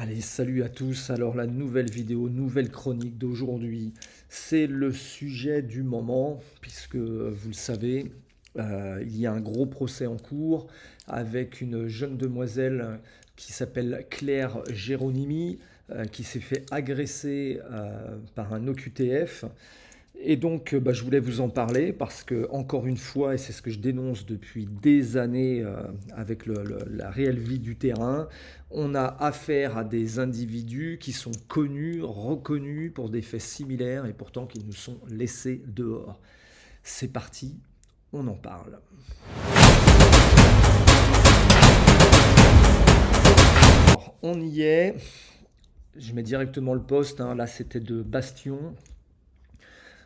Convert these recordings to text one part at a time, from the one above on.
Allez, salut à tous. Alors la nouvelle vidéo, nouvelle chronique d'aujourd'hui, c'est le sujet du moment, puisque vous le savez, il y a un gros procès en cours avec une jeune demoiselle qui s'appelle Claire Géronimi, qui s'est fait agresser par un OQTF. Et donc, je voulais vous en parler parce que, encore une fois, et c'est ce que je dénonce depuis des années avec la réelle vie du terrain, on a affaire à des individus qui sont connus, reconnus pour des faits similaires et pourtant qui nous sont laissés dehors. C'est parti, on en parle. Alors, on y est. Je mets directement le post, hein. Là, c'était de Bastion.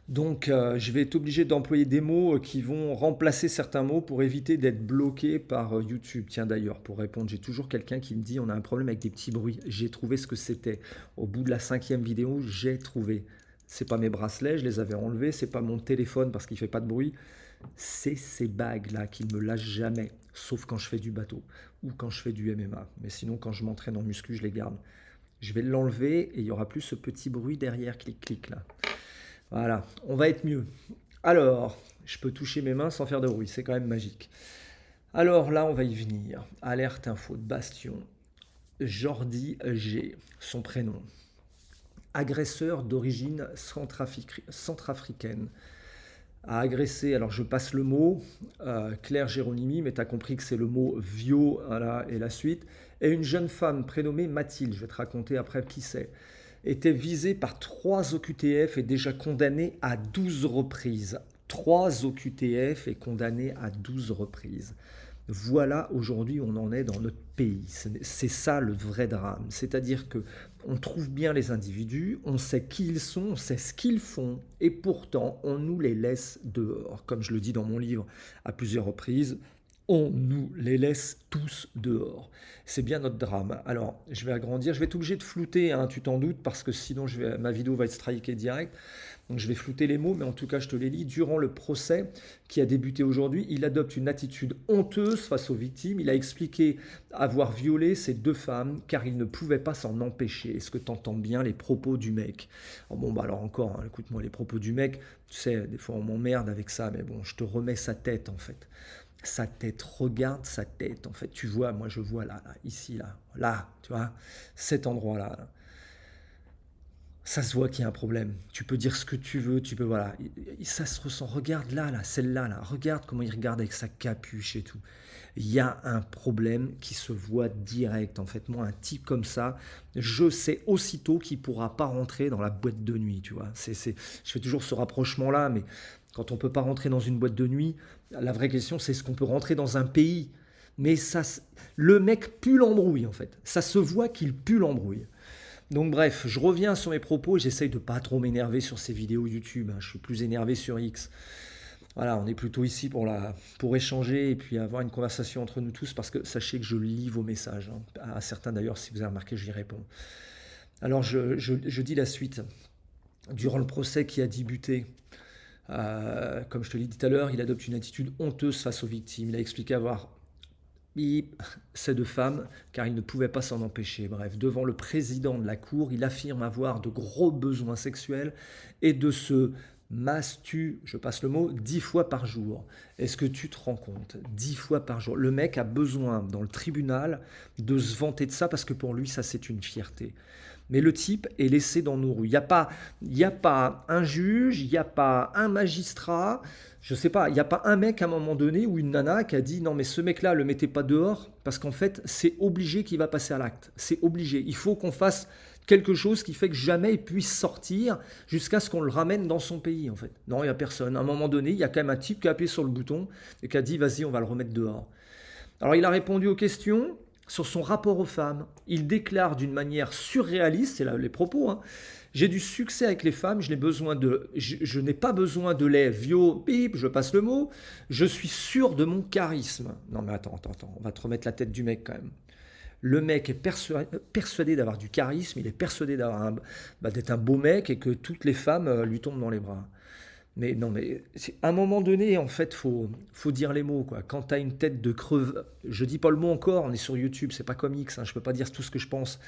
Donc, je vais être obligé d'employer des mots qui vont remplacer certains mots pour éviter d'être bloqué par YouTube. Tiens, d'ailleurs, pour répondre, j'ai toujours quelqu'un qui me dit on a un problème avec des petits bruits. J'ai trouvé ce que c'était. Au bout de la 5e vidéo, j'ai trouvé. C'est pas mes bracelets, je les avais enlevés. C'est pas mon téléphone parce qu'il fait pas de bruit. C'est ces bagues-là qui ne me lâchent jamais. Sauf quand je fais du bateau ou quand je fais du MMA. Mais sinon, quand je m'entraîne en muscu, je les garde. Je vais l'enlever et il y aura plus ce petit bruit derrière clic-clic là. Voilà, on va être mieux. Alors, je peux toucher mes mains sans faire de bruit, c'est quand même magique. Alors là, on va y venir. Alerte info de Bastion. Jordi G, son prénom. Agresseur d'origine centrafricaine. A agressé, alors je passe le mot, Claire Géronimi, mais tu as compris que c'est le mot viol, voilà, et la suite. Et une jeune femme prénommée Mathilde, je vais te raconter après qui c'est, était visée par 3 OQTF et déjà condamnée à 12 reprises. 3 OQTF et condamnée à 12 reprises. Voilà aujourd'hui où on en est dans notre pays. C'est ça le vrai drame. C'est-à-dire que on trouve bien les individus, on sait qui ils sont, on sait ce qu'ils font, et pourtant on nous les laisse dehors. Comme je le dis dans mon livre à plusieurs reprises, on nous les laisse tous dehors. C'est bien notre drame. Alors, je vais agrandir, je vais être obligé de flouter, hein, tu t'en doutes, parce que sinon ma vidéo va être strikée direct. Donc je vais flouter les mots, mais en tout cas, je te les lis. Durant le procès qui a débuté aujourd'hui, il adopte une attitude honteuse face aux victimes. Il a expliqué avoir violé ces 2 femmes car il ne pouvait pas s'en empêcher. Est-ce que tu entends bien les propos du mec? Alors encore, hein, écoute-moi, les propos du mec, tu sais, des fois on m'emmerde avec ça, mais bon, je te remets sa tête en fait. Sa tête, regarde sa tête en fait. Tu vois, moi je vois là, ici, là, tu vois, cet endroit-là. Là. Ça se voit qu'il y a un problème. Tu peux dire ce que tu veux, tu peux, voilà. Ça se ressent. Regarde là, celle-là, là. Regarde comment il regarde avec sa capuche et tout. Il y a un problème qui se voit direct. En fait, moi, un type comme ça, je sais aussitôt qu'il ne pourra pas rentrer dans la boîte de nuit, tu vois. Je fais toujours ce rapprochement-là, mais quand on ne peut pas rentrer dans une boîte de nuit, la vraie question, c'est est-ce qu'on peut rentrer dans un pays? Mais ça, le mec pue l'embrouille, en fait. Ça se voit qu'il pue l'embrouille. Donc bref, je reviens sur mes propos et j'essaye de pas trop m'énerver sur ces vidéos YouTube. Hein. Je suis plus énervé sur X. Voilà, on est plutôt ici pour échanger et puis avoir une conversation entre nous tous parce que sachez que je lis vos messages. Hein. À certains d'ailleurs, si vous avez remarqué, j'y réponds. Alors je dis la suite. Durant le procès qui a débuté, comme je te l'ai dit tout à l'heure, il adopte une attitude honteuse face aux victimes. Il a expliqué avoir ces 2 femmes, car il ne pouvait pas s'en empêcher. Bref, devant le président de la cour, il affirme avoir de gros besoins sexuels et de se je passe le mot, 10 fois par jour. Est-ce que tu te rends compte? 10 fois par jour. Le mec a besoin, dans le tribunal, de se vanter de ça parce que pour lui, ça, c'est une fierté. Mais le type est laissé dans nos rues. Il y a pas un juge, il n'y a pas un magistrat, je sais pas, il n'y a pas un mec à un moment donné ou une nana qui a dit non mais ce mec-là, le mettez pas dehors parce qu'en fait, c'est obligé qu'il va passer à l'acte. C'est obligé. Il faut qu'on fasse quelque chose qui fait que jamais il puisse sortir jusqu'à ce qu'on le ramène dans son pays en fait. Non, il n'y a personne. À un moment donné, il y a quand même un type qui a appuyé sur le bouton et qui a dit vas-y, on va le remettre dehors. Alors il a répondu aux questions sur son rapport aux femmes. Il déclare d'une manière surréaliste, c'est là les propos, hein, j'ai du succès avec les femmes, je n'ai pas besoin de lait, bip, je passe le mot, je suis sûr de mon charisme. Non mais attends, on va te remettre la tête du mec quand même. Le mec est persuadé d'avoir du charisme, il est persuadé d'être un beau mec et que toutes les femmes lui tombent dans les bras. Mais non, mais à un moment donné, en fait, faut dire les mots, quoi. Quand t'as une tête de creve, je dis pas le mot encore, on est sur YouTube, c'est pas comme X, hein, je peux pas dire tout ce que je pense.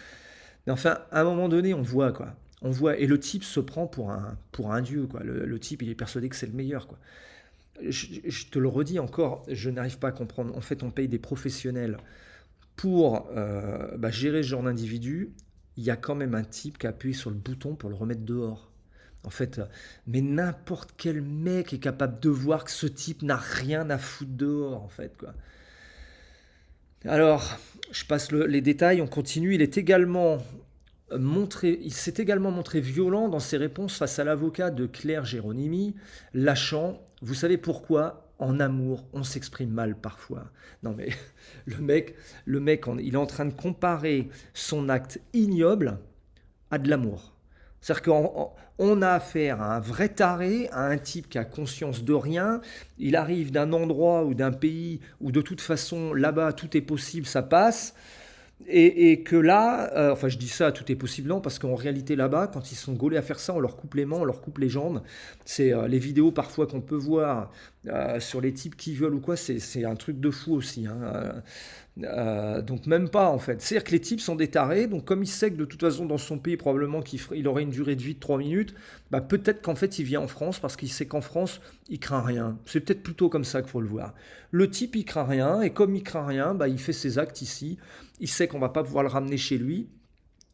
Mais enfin, à un moment donné, on voit, quoi. On voit, et le type se prend pour un dieu, quoi. Le type, il est persuadé que c'est le meilleur, quoi. Je te le redis encore, je n'arrive pas à comprendre. En fait, on paye des professionnels pour gérer ce genre d'individu. Il y a quand même un type qui a appuyé sur le bouton pour le remettre dehors. En fait, mais n'importe quel mec est capable de voir que ce type n'a rien à foutre dehors, en fait, quoi. Alors, je passe les détails, on continue. Il s'est également montré violent dans ses réponses face à l'avocat de Claire Géronimi, lâchant, vous savez pourquoi, en amour, on s'exprime mal parfois. Non mais le mec, il est en train de comparer son acte ignoble à de l'amour. C'est-à-dire qu'on a affaire à un vrai taré, à un type qui a conscience de rien. Il arrive d'un endroit ou d'un pays où de toute façon, là-bas, tout est possible, ça passe. Et que là, enfin je dis ça, tout est possible, non, parce qu'en réalité là-bas, quand ils sont gaulés à faire ça, on leur coupe les mains, on leur coupe les jambes. C'est les vidéos parfois qu'on peut voir sur les types qui violent ou quoi, c'est un truc de fou aussi, hein. Donc même pas en fait. C'est-à-dire que les types sont des tarés, donc comme il sait que de toute façon dans son pays probablement il aurait une durée de vie de 3 minutes, bah peut-être qu'en fait il vient en France parce qu'il sait qu'en France il craint rien. C'est peut-être plutôt comme ça qu'il faut le voir. Le type il craint rien et comme il craint rien, bah il fait ses actes ici. Il sait qu'on va pas pouvoir le ramener chez lui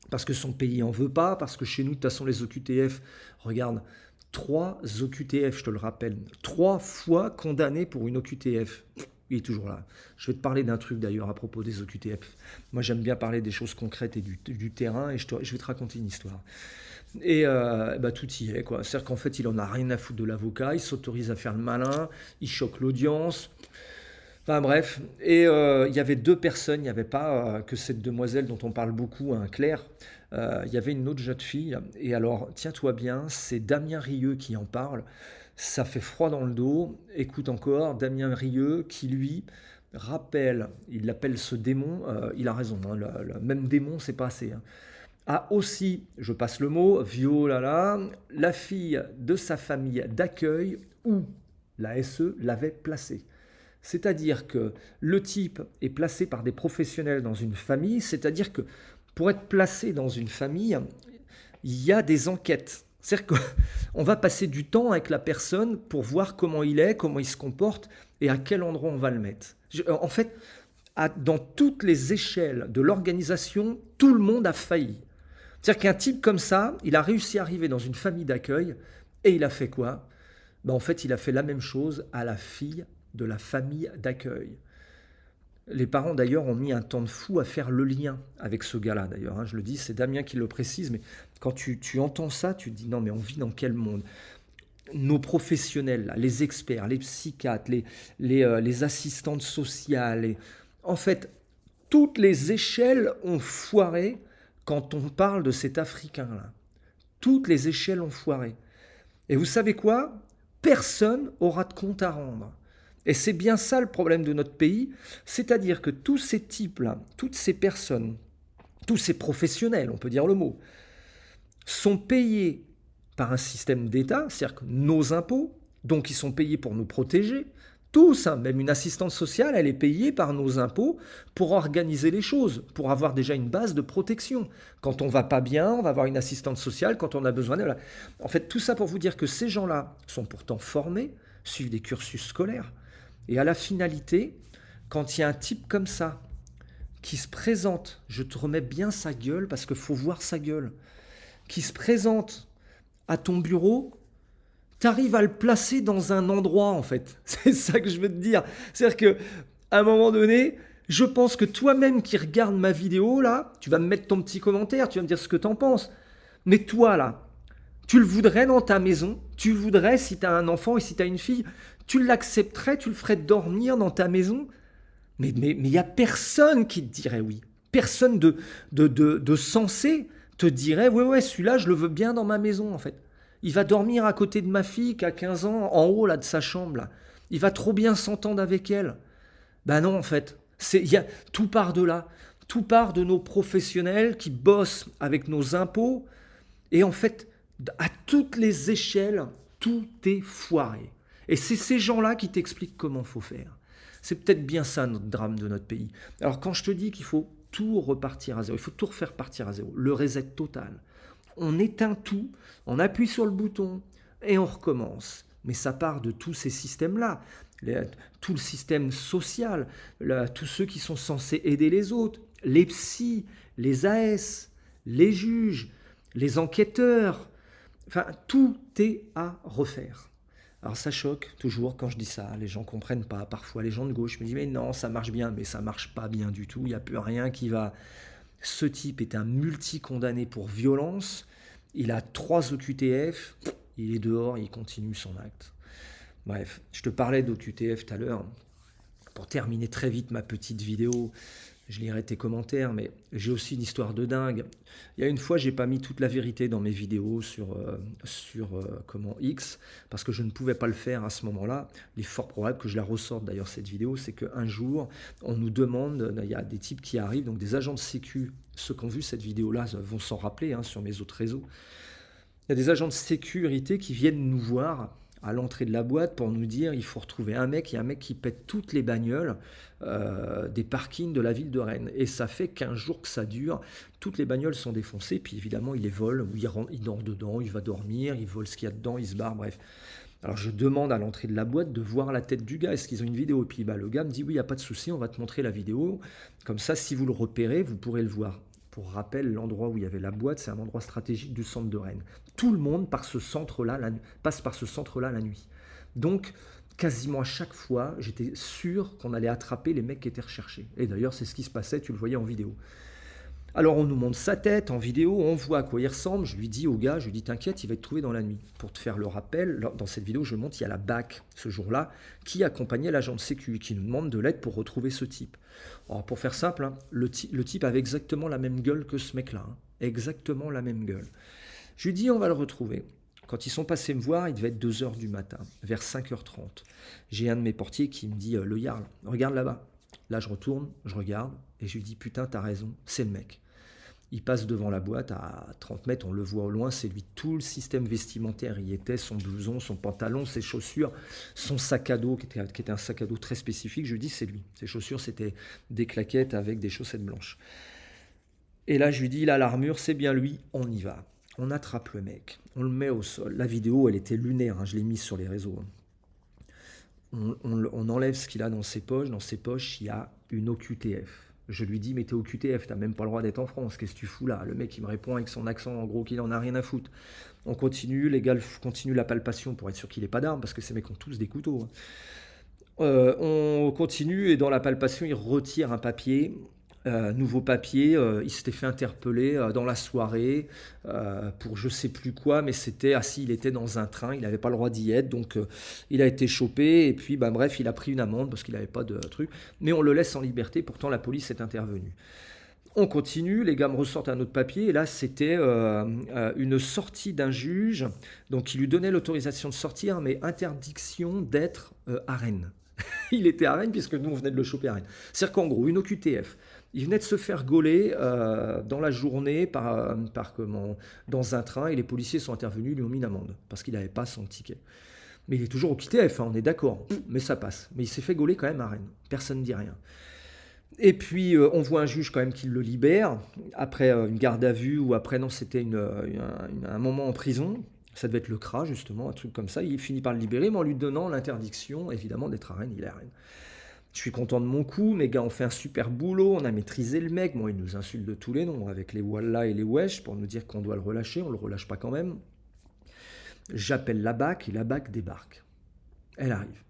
parce que son pays en veut pas, parce que chez nous de toute façon les OQTF, regarde, 3 OQTF, je te le rappelle, 3 fois condamné pour une OQTF. Il est toujours là. Je vais te parler d'un truc d'ailleurs à propos des OQTF. Moi j'aime bien parler des choses concrètes et du terrain et je vais te raconter une histoire. Et tout y est, quoi. C'est-à-dire qu'en fait il en a rien à foutre de l'avocat, il s'autorise à faire le malin, il choque l'audience. Enfin bref, et il y avait 2 personnes, il n'y avait pas que cette demoiselle dont on parle beaucoup, hein, Claire. Il y avait une autre jeune fille, et alors tiens-toi bien, c'est Damien Rieu qui en parle. Ça fait froid dans le dos. Écoute encore, Damien Rieu qui lui rappelle, il l'appelle ce démon, il a raison, hein, le même démon c'est pas assez, hein, a aussi, je passe le mot, violala, la fille de sa famille d'accueil où la SE l'avait placée. C'est-à-dire que le type est placé par des professionnels dans une famille, c'est-à-dire que pour être placé dans une famille, il y a des enquêtes. C'est-à-dire qu'on va passer du temps avec la personne pour voir comment il est, comment il se comporte et à quel endroit on va le mettre. En fait, dans toutes les échelles de l'organisation, tout le monde a failli. C'est-à-dire qu'un type comme ça, il a réussi à arriver dans une famille d'accueil et il a fait quoi? En fait, il a fait la même chose à la fille de la famille d'accueil. Les parents d'ailleurs ont mis un temps de fou à faire le lien avec ce gars-là d'ailleurs, hein, je le dis, c'est Damien qui le précise, mais quand tu entends ça, tu te dis non mais on vit dans quel monde? Nos professionnels, là, les experts, les psychiatres, les assistantes sociales, en fait, toutes les échelles ont foiré quand on parle de cet Africain-là. Toutes les échelles ont foiré. Et vous savez quoi? Personne aura de compte à rendre. Et c'est bien ça le problème de notre pays, c'est-à-dire que tous ces types-là, toutes ces personnes, tous ces professionnels, on peut dire le mot, sont payés par un système d'État, c'est-à-dire que nos impôts, donc ils sont payés pour nous protéger, tous, hein, même une assistante sociale, elle est payée par nos impôts pour organiser les choses, pour avoir déjà une base de protection. Quand on va pas bien, on va avoir une assistante sociale, quand on a besoin d'elle. En fait, tout ça pour vous dire que ces gens-là sont pourtant formés, suivent des cursus scolaires, et à la finalité, quand il y a un type comme ça qui se présente, je te remets bien sa gueule parce qu'il faut voir sa gueule, qui se présente à ton bureau, tu arrives à le placer dans un endroit en fait. C'est ça que je veux te dire. C'est-à-dire que à un moment donné, je pense que toi-même qui regardes ma vidéo là, tu vas me mettre ton petit commentaire, tu vas me dire ce que tu en penses. Mais toi là, tu le voudrais dans ta maison? Tu le voudrais si tu as un enfant et si tu as une fille? Tu l'accepterais? Tu le ferais dormir dans ta maison? Mais il n'y a personne qui te dirait oui. Personne de sensé te dirait ouais, celui-là, je le veux bien dans ma maison en fait. Il va dormir à côté de ma fille qui a 15 ans, en haut là de sa chambre. Là. Il va trop bien s'entendre avec elle. Ben non, en fait. Tout part de là. Tout part de nos professionnels qui bossent avec nos impôts. Et en fait, à toutes les échelles, tout est foiré. Et c'est ces gens-là qui t'expliquent comment il faut faire. C'est peut-être bien ça notre drame de notre pays. Alors quand je te dis qu'il faut tout repartir à zéro, il faut tout refaire partir à zéro, le reset total. On éteint tout, on appuie sur le bouton et on recommence. Mais ça part de tous ces systèmes-là, tout le système social, tous ceux qui sont censés aider les autres, les psys, les AS, les juges, les enquêteurs, enfin tout est à refaire. Alors ça choque toujours quand je dis ça, les gens ne comprennent pas, parfois les gens de gauche me disent mais non ça marche bien, mais ça marche pas bien du tout, il n'y a plus rien qui va. Ce type est un multi-condamné pour violence, il a 3 OQTF, il est dehors, il continue son acte. Bref, je te parlais d'OQTF tout à l'heure, pour terminer très vite ma petite vidéo, je lirai tes commentaires, mais j'ai aussi une histoire de dingue. Il y a une fois, j'ai pas mis toute la vérité dans mes vidéos sur X, parce que je ne pouvais pas le faire à ce moment-là. Il est fort probable que je la ressorte d'ailleurs cette vidéo, c'est qu'un jour, on nous demande, il y a des types qui arrivent, donc des agents de sécu, ceux qui ont vu cette vidéo-là vont s'en rappeler sur mes autres réseaux. Il y a des agents de sécurité qui viennent nous voir à l'entrée de la boîte pour nous dire il faut retrouver un mec, il y a un mec qui pète toutes les bagnoles des parkings de la ville de Rennes. Et ça fait 15 jours que ça dure, toutes les bagnoles sont défoncées, puis évidemment il les vole, ou il dort dedans, il va dormir, il vole ce qu'il y a dedans, il se barre, bref. Alors je demande à l'entrée de la boîte de voir la tête du gars, est-ce qu'ils ont une vidéo? Et puis le gars me dit oui, il n'y a pas de souci, on va te montrer la vidéo, comme ça si vous le repérez, vous pourrez le voir. Pour rappel, l'endroit où il y avait la boîte, c'est un endroit stratégique du centre de Rennes. Tout le monde passe par ce centre-là la nuit. Donc, quasiment à chaque fois, j'étais sûr qu'on allait attraper les mecs qui étaient recherchés. Et d'ailleurs, c'est ce qui se passait, tu le voyais en vidéo. Alors, on nous montre sa tête en vidéo, on voit à quoi il ressemble. Je lui dis au gars, t'inquiète, il va être trouvé dans la nuit. Pour te faire le rappel, dans cette vidéo, je montre, il y a la BAC, ce jour-là, qui accompagnait l'agent de sécu et qui nous demande de l'aide pour retrouver ce type. Alors, pour faire simple, le type avait exactement la même gueule que ce mec-là. Exactement la même gueule. Je lui dis, on va le retrouver. Quand ils sont passés me voir, il devait être 2h du matin, vers 5h30. J'ai un de mes portiers qui me dit, le Jarl, regarde là-bas. Là, je retourne, je regarde, et je lui dis, putain, t'as raison, c'est le mec. Il passe devant la boîte à 30 mètres, on le voit au loin, c'est lui. Tout le système vestimentaire y était, son blouson, son pantalon, ses chaussures, son sac à dos, qui était un sac à dos très spécifique. Je lui dis, c'est lui. Ses chaussures, c'était des claquettes avec des chaussettes blanches. Et là, je lui dis, là, l'armure, c'est bien lui, on y va. On attrape le mec, on le met au sol. La vidéo, elle était lunaire, je l'ai mise sur les réseaux. On enlève ce qu'il a dans ses poches. Dans ses poches, il y a une OQTF. Je lui dis, mais t'es OQTF, t'as même pas le droit d'être en France, qu'est-ce que tu fous là? Le mec, il me répond avec son accent, en gros, qu'il en a rien à foutre. On continue, les gars continuent la palpation pour être sûr qu'il n'ait pas d'armes, parce que ces mecs ont tous des couteaux. On continue, et dans la palpation, il retire un papier. Nouveau papier, il s'était fait interpeller dans la soirée pour je sais plus quoi, mais c'était il était dans un train, il n'avait pas le droit d'y être, donc il a été chopé et puis bref, il a pris une amende parce qu'il n'avait pas de truc, mais on le laisse en liberté, pourtant la police est intervenue. On continue, les gars me ressortent un autre papier, et là c'était une sortie d'un juge, donc il lui donnait l'autorisation de sortir, mais interdiction d'être à Rennes. Il était à Rennes puisque nous on venait de le choper à Rennes. C'est-à-dire qu'en gros, une OQTF, il venait de se faire gauler dans la journée dans un train, et les policiers sont intervenus, lui ont mis une amende parce qu'il n'avait pas son ticket. Mais il est toujours OQTF, on est d'accord, mais ça passe. Mais il s'est fait gauler quand même à Rennes, personne ne dit rien. Et puis on voit un juge quand même qui le libère, après une garde à vue, ou après non, c'était un moment en prison. Ça devait être le CRA, justement, un truc comme ça. Il finit par le libérer, mais en lui donnant l'interdiction, évidemment, d'être à Rennes. Il est à Rennes. Je suis content de mon coup. Mes gars ont fait un super boulot. On a maîtrisé le mec. Bon, il nous insulte de tous les noms, avec les Wallah et les Wesh, pour nous dire qu'on doit le relâcher. On ne le relâche pas quand même. J'appelle la BAC, et la BAC débarque. Elle arrive.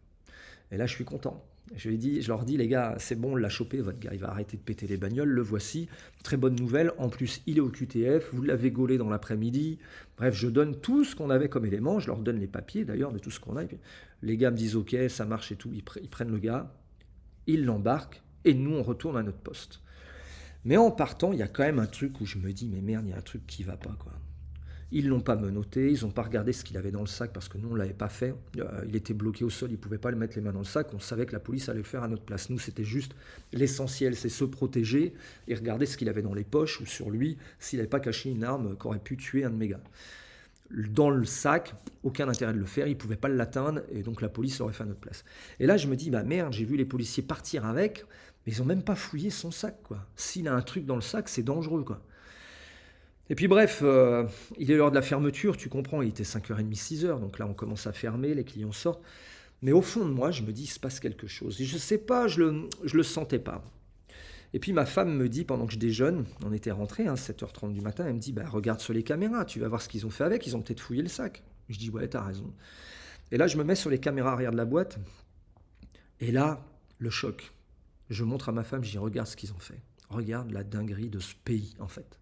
Et là, je suis content. Je leur dis, les gars, c'est bon, on l'a chopé, votre gars, il va arrêter de péter les bagnoles, le voici. Très bonne nouvelle, en plus, il est au QTF, vous l'avez gaulé dans l'après-midi. Bref, je donne tout ce qu'on avait comme élément, je leur donne les papiers d'ailleurs de tout ce qu'on a. Et puis, les gars me disent, ok, ça marche et tout, ils prennent le gars, ils l'embarquent, et nous, on retourne à notre poste. Mais en partant, il y a quand même un truc où je me dis, mais merde, il y a un truc qui va pas, quoi. Ils ne l'ont pas menotté, ils n'ont pas regardé ce qu'il avait dans le sac parce que nous, on ne l'avait pas fait. Il était bloqué au sol, ils ne pouvaient pas le mettre les mains dans le sac. On savait que la police allait le faire à notre place. Nous, c'était juste l'essentiel, c'est se protéger et regarder ce qu'il avait dans les poches ou sur lui, s'il n'avait pas caché une arme qui aurait pu tuer un de mes gars. Dans le sac, aucun intérêt de le faire, ils ne pouvaient pas l'atteindre et donc la police l'aurait fait à notre place. Et là, je me dis, merde, j'ai vu les policiers partir avec. Mais ils ont même pas fouillé son sac, quoi. S'il a un truc dans le sac, c'est dangereux, quoi. Et puis bref, il est l'heure de la fermeture, tu comprends, il était 5h30, 6h, donc là on commence à fermer, les clients sortent. Mais au fond de moi, je me dis, il se passe quelque chose. Et je sais pas, je le sentais pas. Et puis ma femme me dit, pendant que je déjeune, on était rentré, hein, 7h30 du matin, elle me dit, bah, regarde sur les caméras, tu vas voir ce qu'ils ont fait avec, ils ont peut-être fouillé le sac. Je dis, ouais, t'as raison. Et là, je me mets sur les caméras arrière de la boîte, et là, le choc. Je montre à ma femme, je dis, regarde ce qu'ils ont fait. Regarde la dinguerie de ce pays, en fait.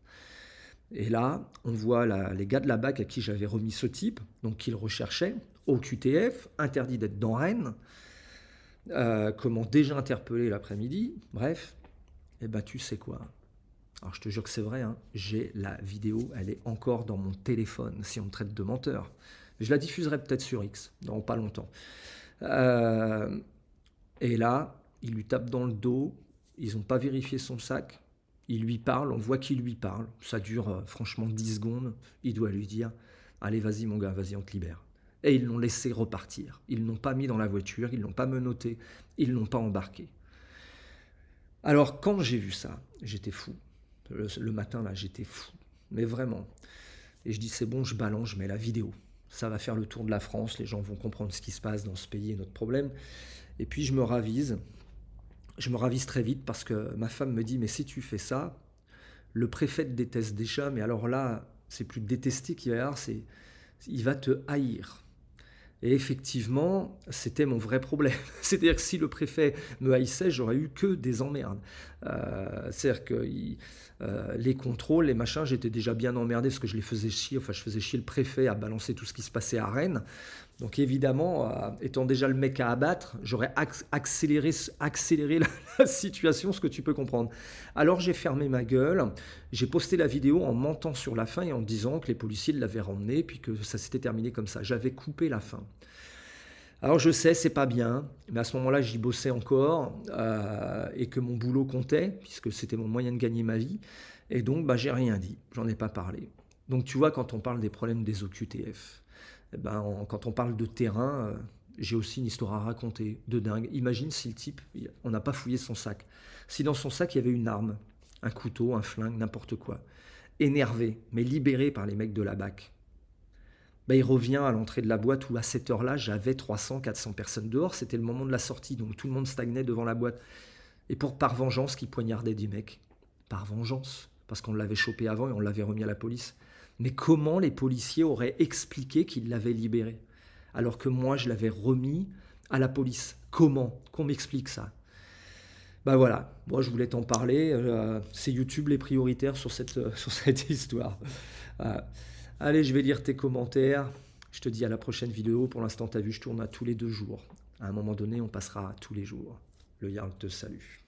Et là, on voit les gars de la BAC à qui j'avais remis ce type, donc qu'ils recherchaient, au QTF, interdit d'être dans Rennes, comment déjà interpellé l'après-midi, bref. Et ben tu sais quoi? Alors je te jure que c'est vrai, hein, j'ai la vidéo, elle est encore dans mon téléphone, si on me traite de menteur. Je la diffuserai peut-être sur X, dans pas longtemps. Euh, et là, il lui tape dans le dos, ils n'ont pas vérifié son sac, il lui parle, on voit qu'il lui parle, ça dure franchement 10 secondes, il doit lui dire, allez vas-y mon gars, vas-y on te libère. Et ils l'ont laissé repartir, ils ne l'ont pas mis dans la voiture, ils ne l'ont pas menotté, ils ne l'ont pas embarqué. Alors quand j'ai vu ça, j'étais fou. Le matin là, j'étais fou, mais vraiment. Et je dis c'est bon, je balance, je mets la vidéo. Ça va faire le tour de la France, les gens vont comprendre ce qui se passe dans ce pays et notre problème. Et puis je me ravise très vite parce que ma femme me dit mais si tu fais ça, le préfet te déteste déjà, mais alors là, c'est plus détester qu'il va y avoir, c'est il va te haïr. Et effectivement, c'était mon vrai problème. C'est-à-dire que si le préfet me haïssait, j'aurais eu que des emmerdes. C'est-à-dire que les contrôles, les machins, j'étais déjà bien emmerdé parce que je les faisais chier. Enfin, je faisais chier le préfet à balancer tout ce qui se passait à Rennes. Donc évidemment, étant déjà le mec à abattre, j'aurais accéléré la situation, ce que tu peux comprendre. Alors j'ai fermé ma gueule, j'ai posté la vidéo en mentant sur la fin et en disant que les policiers l'avaient remmené puis que ça s'était terminé comme ça. J'avais coupé la fin. Alors je sais, c'est pas bien, mais à ce moment-là, j'y bossais encore et que mon boulot comptait, puisque c'était mon moyen de gagner ma vie. Et donc, bah, j'ai rien dit, j'en ai pas parlé. Donc tu vois, quand on parle des problèmes des OQTF, eh ben, quand on parle de terrain, j'ai aussi une histoire à raconter de dingue. Imagine si le type, on n'a pas fouillé son sac. Si dans son sac, il y avait une arme, un couteau, un flingue, n'importe quoi. Énervé, mais libéré par les mecs de la BAC. Ben, il revient à l'entrée de la boîte où à cette heure-là, j'avais 300, 400 personnes dehors. C'était le moment de la sortie, donc tout le monde stagnait devant la boîte. Et par vengeance, qui poignardait des mecs. Par vengeance, parce qu'on l'avait chopé avant et on l'avait remis à la police. Mais comment les policiers auraient expliqué qu'ils l'avaient libéré alors que moi, je l'avais remis à la police? Comment? Qu'on m'explique ça? Ben voilà, moi je voulais t'en parler. C'est YouTube les prioritaires sur sur cette histoire. Euh, Allez, je vais lire tes commentaires. Je te dis à la prochaine vidéo. Pour l'instant, tu as vu, je tourne à tous les 2 jours. À un moment donné, on passera à tous les jours. Le Jarl te salue.